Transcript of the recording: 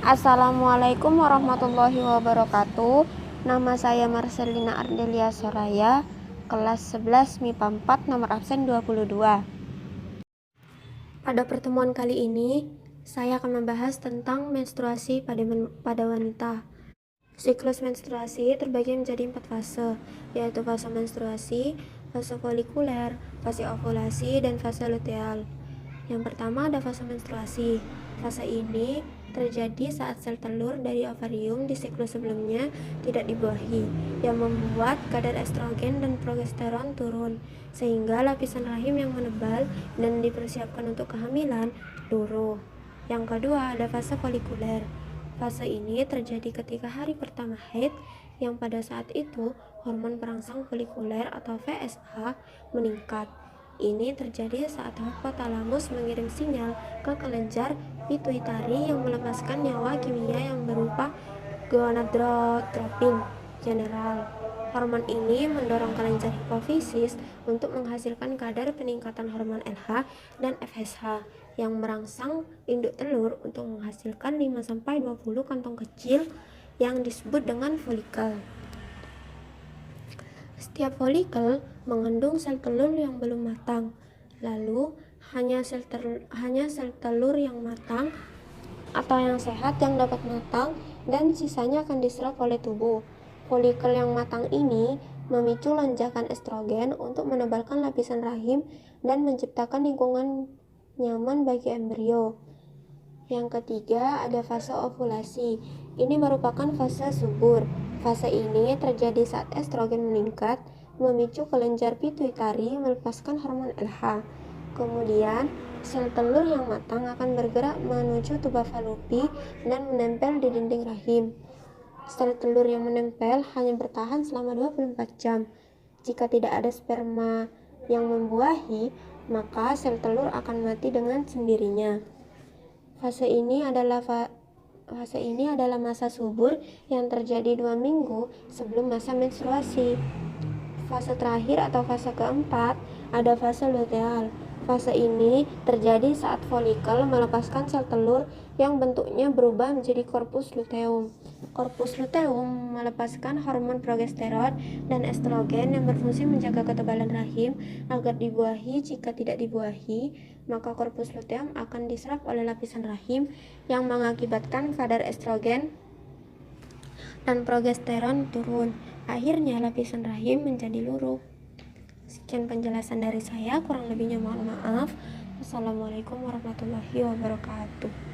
Assalamualaikum warahmatullahi wabarakatuh. Nama saya Marcelina Ardelia Soraya, kelas 11 MIPA 4, nomor absen 22. Pada pertemuan kali ini, saya akan membahas tentang menstruasi pada wanita. Siklus menstruasi terbagi menjadi 4 fase, yaitu fase menstruasi, fase folikuler, fase ovulasi, dan fase luteal. Yang pertama ada fase menstruasi. Fase ini terjadi saat sel telur dari ovarium di siklus sebelumnya tidak dibuahi, yang membuat kadar estrogen dan progesteron turun, sehingga lapisan rahim yang menebal dan dipersiapkan untuk kehamilan luruh. Yang kedua ada fase folikuler. Fase ini terjadi ketika hari pertama haid, yang pada saat itu hormon perangsang folikuler atau FSH meningkat. Ini terjadi saat hipotalamus mengirim sinyal ke kelenjar pituitari yang melepaskan nyawa kimia yang berupa gonadotropin general. Hormon ini mendorong kelenjar hipofisis untuk menghasilkan kadar peningkatan hormon LH dan FSH yang merangsang induk telur untuk menghasilkan 5-20 kantong kecil yang disebut dengan folikel. Setiap folikel mengandung sel telur yang belum matang. Lalu, hanya sel telur yang matang atau yang sehat yang dapat matang, dan sisanya akan diserap oleh tubuh. Folikel yang matang ini memicu lonjakan estrogen untuk menebalkan lapisan rahim dan menciptakan lingkungan nyaman bagi embrio. Yang ketiga ada fase ovulasi. Ini merupakan fase subur. Fase ini terjadi saat estrogen meningkat, memicu kelenjar pituitari melepaskan hormon LH. Kemudian, sel telur yang matang akan bergerak menuju tuba Fallopi dan menempel di dinding rahim. Sel telur yang menempel hanya bertahan selama 24 jam. Jika tidak ada sperma yang membuahi, maka sel telur akan mati dengan sendirinya. Fase ini adalah masa subur yang terjadi 2 minggu sebelum masa menstruasi. Fase terakhir atau fase keempat ada fase luteal. Fase ini terjadi saat folikel melepaskan sel telur yang bentuknya berubah menjadi korpus luteum. Korpus luteum melepaskan hormon progesteron dan estrogen yang berfungsi menjaga ketebalan rahim agar dibuahi. Jika tidak dibuahi, maka korpus luteum akan diserap oleh lapisan rahim yang mengakibatkan kadar estrogen dan progesteron turun. Akhirnya lapisan rahim menjadi luruh. Sekian penjelasan dari saya, kurang lebihnya mohon maaf. Wassalamualaikum warahmatullahi wabarakatuh.